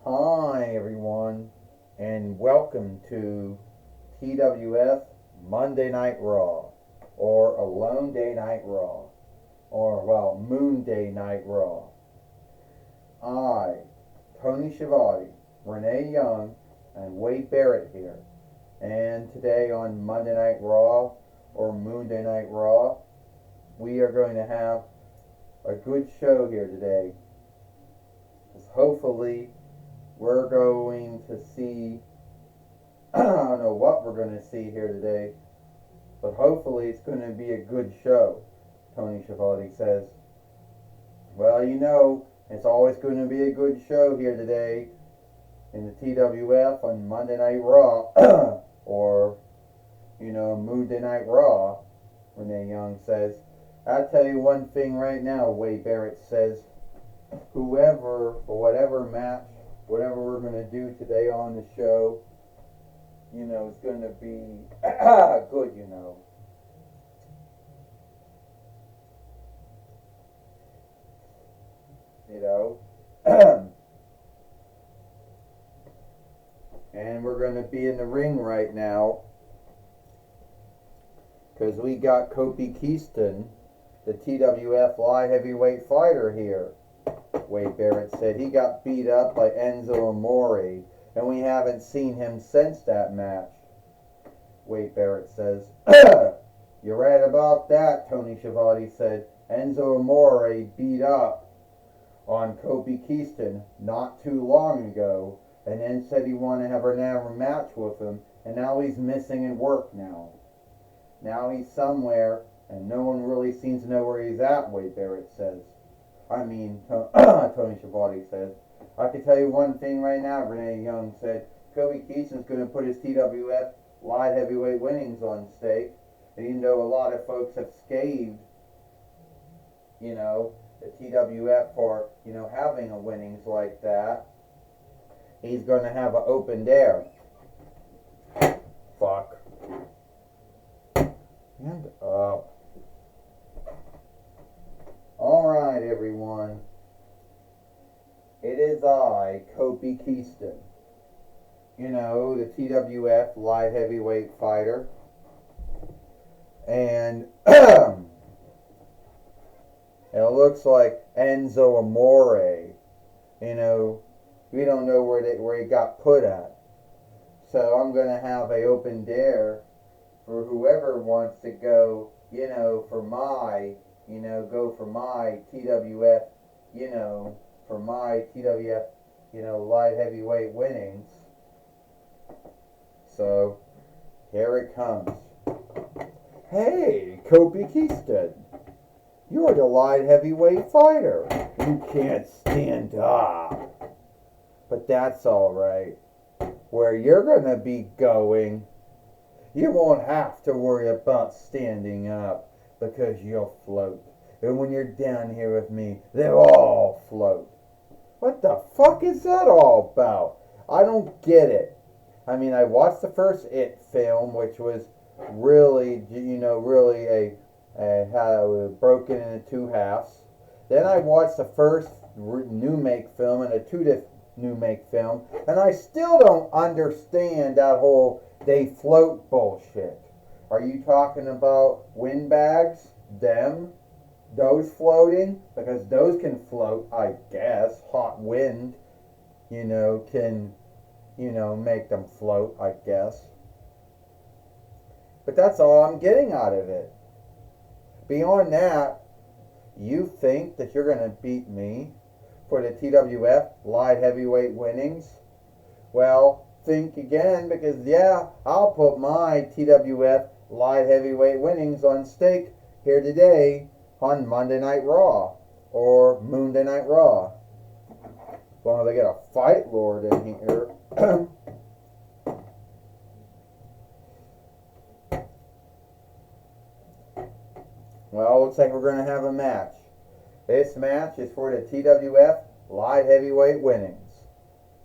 Hi, everyone, and welcome to TWF Monday Night Raw, or Alone Day Night Raw, or, well, Moon Day Night Raw. I, Tony Schiavone, Renee Young, and Wade Barrett here, and today on Monday Night Raw, or Moon Day Night Raw, we are going to have a good show here today. Hopefully, we're going to see, I don't know what we're going to see here today, but hopefully it's going to be a good show, Tony Schiavone says. Well, it's always going to be a good show here today in the TWF on Monday Night Raw, or, Monday Night Raw, Renee Young says. I'll tell you one thing right now, Wade Barrett says. Whoever, or whatever match, whatever we're going to do today on the show, is going to be good, And we're going to be in the ring right now because we got Kofi Kingston, the TWF light heavyweight fighter here. Wade Barrett said he got beat up by Enzo Amore, and we haven't seen him since that match. Wade Barrett says, "You're right about that," Tony Schiavone said. Enzo Amore beat up on Kofi Kingston not too long ago, and then said he wanted to have another match with him, and now he's missing in work now. Now he's somewhere, and no one really seems to know where he's at, Wade Barrett says. Tony Schiavone says. I can tell you one thing right now, Renee Young said. Kofi Kingston's going to put his TWF light heavyweight winnings on stake. And even though a lot of folks have scathed, the TWF for, having a winnings like that, he's going to have an open dare. Fuck. And up. Alright, everyone. It is I, Kofi Kingston. The TWF light heavyweight fighter. And it looks like Enzo Amore. We don't know where he got put at. So I'm going to have an open dare for whoever wants to go, for my go for my TWF, for my TWF, light heavyweight winnings. So, here it comes. Hey, Kofi Kingston, you're the light heavyweight fighter. You can't stand up. But that's alright. Where you're gonna be going, you won't have to worry about standing up, because you'll float. And when you're down here with me, they'll all float. What the fuck is that all about? I don't get it. I watched the first It film, which was really, really how it was broken into two halves. Then I watched the first new make film and a new make film, and I still don't understand that whole they float bullshit. Are you talking about windbags? Those floating? Because those can float, I guess. Hot wind, can, make them float, I guess. But that's all I'm getting out of it. Beyond that, you think that you're going to beat me for the TWF light heavyweight winnings? Well, think again, because I'll put my TWF light heavyweight winnings on stake here today on Monday Night Raw, or Monday Night Raw. As long as I get a fight lord in here. Well, looks like we're going to have a match. This match is for the TWF light heavyweight winnings.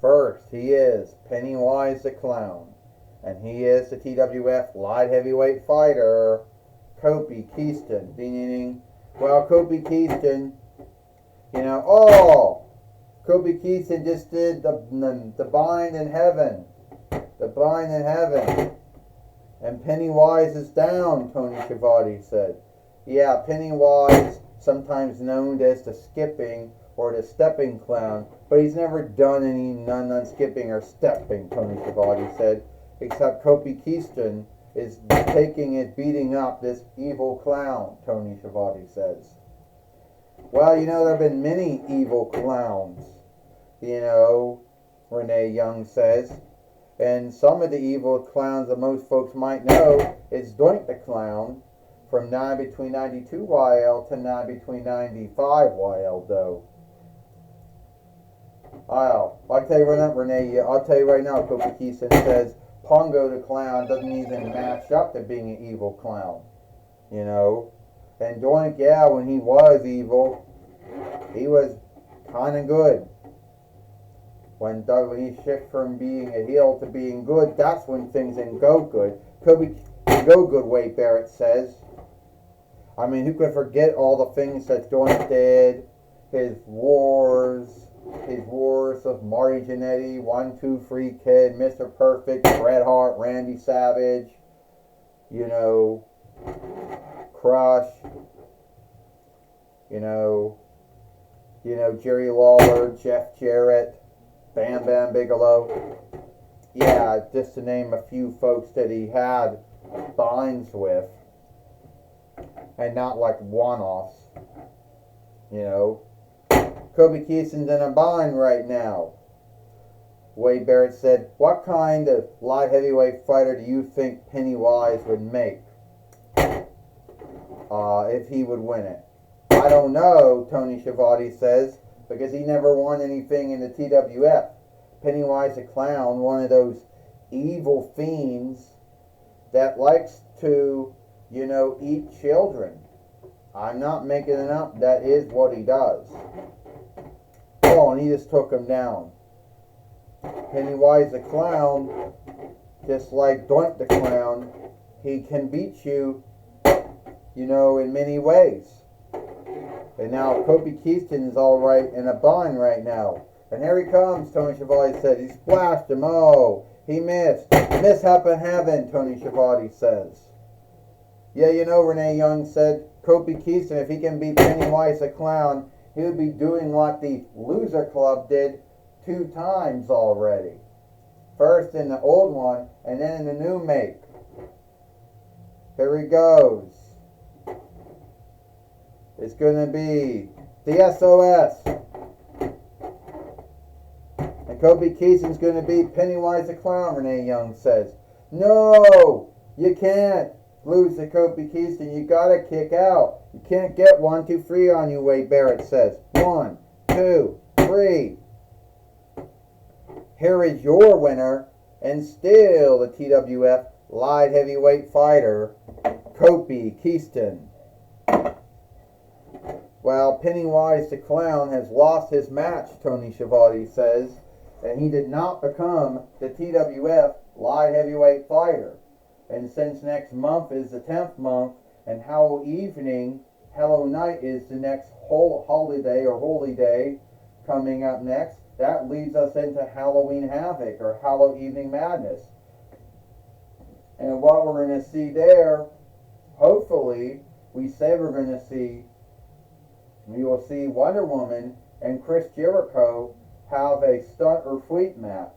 First, he is Pennywise the Clown, and he is the TWF light heavyweight fighter, Kofi Kingston. Ding, ding, ding. Well, Kofi Kingston Kobe Keaton just did the Bind in Heaven. The Bind in Heaven. And Pennywise is down, Tony Schiavone said. Yeah, Pennywise, sometimes known as the skipping or the stepping clown, but he's never done any none skipping or stepping, Tony Schiavone said, except Kobe Keaton is taking it, beating up this evil clown, Tony Schiavone says. Well, there have been many evil clowns, Renee Young says. And some of the evil clowns that most folks might know is Doink the Clown from 9 between 92 YL to 9 between 95 YL, though. I'll tell you right now, Renee, I'll tell you right now, Kobe Keaton says Pongo the Clown doesn't even match up to being an evil clown, And Doink, yeah, when he was evil, he was kind of good. When he shifted from being a heel to being good, that's when things didn't go good. Kobe go good, Wade Barrett says. I mean, who could forget all the things that Doink did? His wars of Marty Jannetty, 1, 2, 3 Kid, Mr. Perfect, Bret Hart, Randy Savage, Crush, Jerry Lawler, Jeff Jarrett, Bam Bam Bigelow. Yeah, just to name a few folks that he had binds with. And not like one-offs. Kobe Keaton's in a bind right now. Wade Barrett said, what kind of light heavyweight fighter do you think Pennywise would make if he would win it? I don't know, Tony Schiavone says, because he never won anything in the TWF. Pennywise the Clown, one of those evil fiends that likes to, eat children. I'm not making it up. That is what he does. Oh, and he just took him down. Pennywise the Clown, just like Doink the Clown, he can beat you, in many ways. And now Kobe Keaton is all right in a bind right now. And here he comes, Tony Schiavone said. He splashed him. Oh, he missed. Mishap in heaven, Tony Schiavone says. Yeah, Renee Young said Kobe Keaton, if he can beat Pennywise the Clown, he would be doing what the Loser Club did 2 times already. First in the old one, and then in the new make. Here he goes. It's going to be the SOS. And Kobe Keaton's going to beat Pennywise the Clown, Renee Young says. No, you can't lose to Kobe Keaton. You got to kick out. You can't get 1, 2, 3 on you, Wade Barrett says. 1, 2, 3. Here is your winner, and still the TWF light heavyweight fighter, Kobe Keaton. Well, Pennywise the Clown has lost his match, Tony Schiavone says, and he did not become the TWF light heavyweight fighter. And since next month is the 10th month, and Hallow Night is the next whole holiday or holy day coming up next, that leads us into Halloween Havoc or Hallow Evening Madness. And what we're going to see there, hopefully, we say we're going to see, we will see Wonder Woman and Chris Jericho have a stunt or freak match.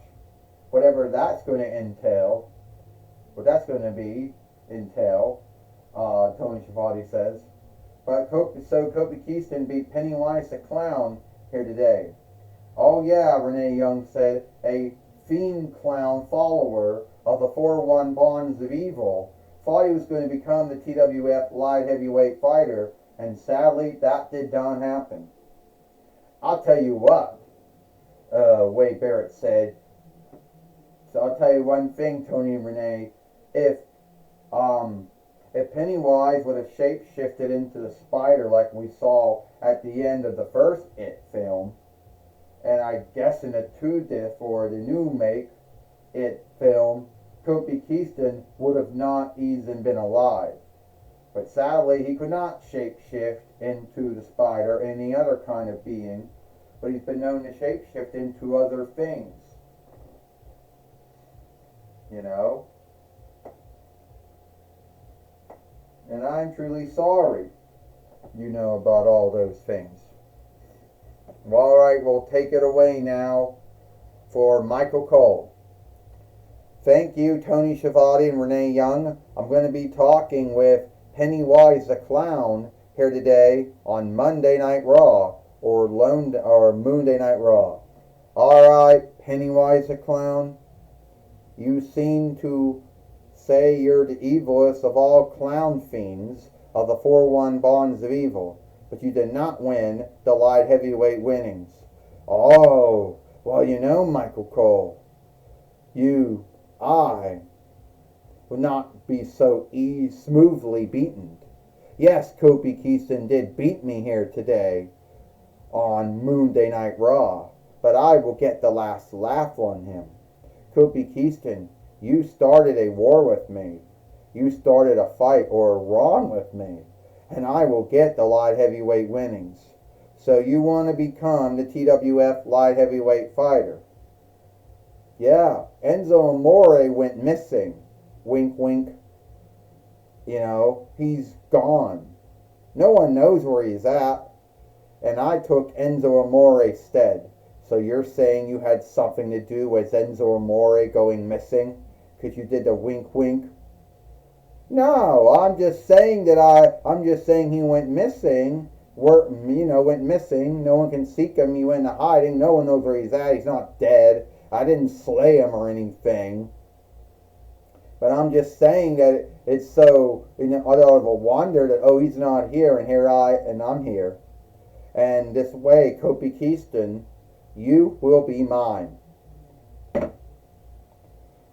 Whatever that's going to entail, what that's going to entail, Tony Schiavone says. But Kobe Keaton beat Pennywise the Clown here today. Oh yeah, Renee Young said, a fiend clown follower of the 4-1 Bonds of Evil thought he was going to become the TWF light heavyweight fighter, and sadly that did not happen. I'll tell you what, Wade Barrett said. So I'll tell you one thing, Tony and Renee. If Pennywise would have shape-shifted into the spider like we saw at the end of the first It film, and I guess in the 2-disc or the new make It film, Kobe Keaton would have not even been alive. But sadly, he could not shapeshift into the spider, any other kind of being, but he's been known to shapeshift into other things. You know? And I'm truly sorry, you know, about all those things. Well, all right, we'll take it away now for Michael Cole. Thank you, Tony Schiavone and Renee Young. I'm going to be talking with Pennywise the Clown here today on Monday Night Raw or Moonday Night Raw. All right, Pennywise the Clown, you seem to say you're the evilest of all clown fiends of the 4-1 Bonds of Evil, but you did not win the light heavyweight winnings. Oh, well, you know, Michael Cole, I would not be so smoothly beaten. Yes, Kofi Kingston did beat me here today on Moonday Night Raw, but I will get the last laugh on him. Kofi Kingston, you started a war with me. You started a fight or a wrong with me, and I will get the light heavyweight winnings. So you want to become the TWF light heavyweight fighter? Yeah, Enzo Amore went missing. Wink, wink. You know, he's gone. No one knows where he's at. And I took Enzo Amore's stead. So you're saying you had something to do with Enzo Amore going missing? Because you did the wink, wink? No, I'm just saying he went missing. Went missing. No one can seek him. He went into hiding. No one knows where he's at. He's not dead. I didn't slay him or anything. But I'm just saying that it's so, out of a wonder that, oh, he's not here, and I'm here. And this way, Kofi Kingston, you will be mine.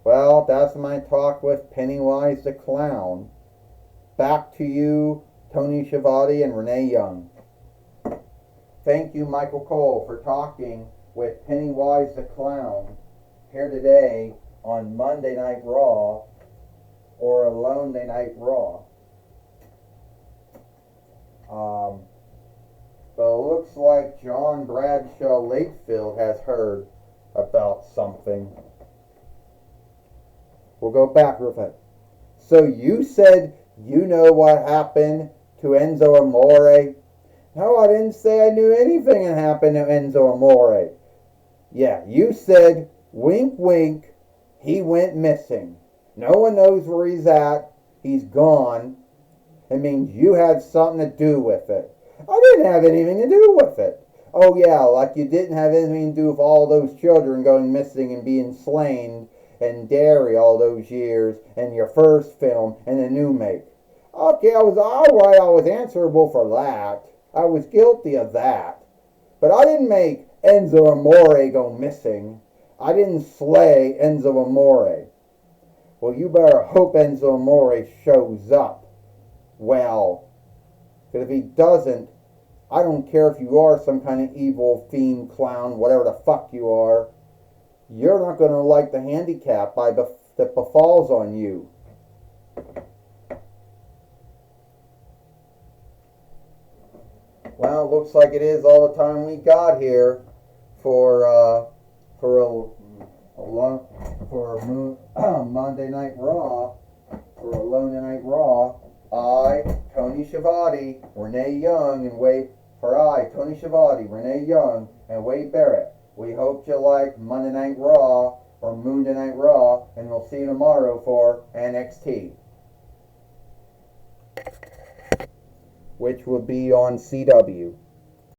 Well, that's my talk with Pennywise the Clown. Back to you, Tony Schiavone and Renee Young. Thank you, Michael Cole, for talking with Pennywise the Clown here today on Monday Night Raw or Alone Night Raw. But it looks like John Bradshaw Lakefield has heard about something. We'll go back real fast. So you said you know what happened to Enzo Amore? No, I didn't say I knew anything had happened to Enzo Amore. Yeah, you said, wink, wink, he went missing. No one knows where he's at. He's gone. It means you had something to do with it. I didn't have anything to do with it. Oh yeah, like you didn't have anything to do with all those children going missing and being slain in Derry all those years and your first film and the new make. Okay, I was alright. I was answerable for that. I was guilty of that. But I didn't make Enzo Amore go missing. I didn't slay Enzo Amore. Well, you better hope Enzo Amore shows up. Well, because if he doesn't, I don't care if you are some kind of evil fiend clown, whatever the fuck you are. You're not going to like the handicap that befalls on you. Well, it looks like it is all the time we got here for Monday Night Raw, for Alone Night Raw. Tony Schiavone, Renee Young, and Tony Schiavone, Renee Young, and Wade Barrett. We hope you like Monday Night Raw or Moonday Night Raw, and we'll see you tomorrow for NXT, which will be on CW.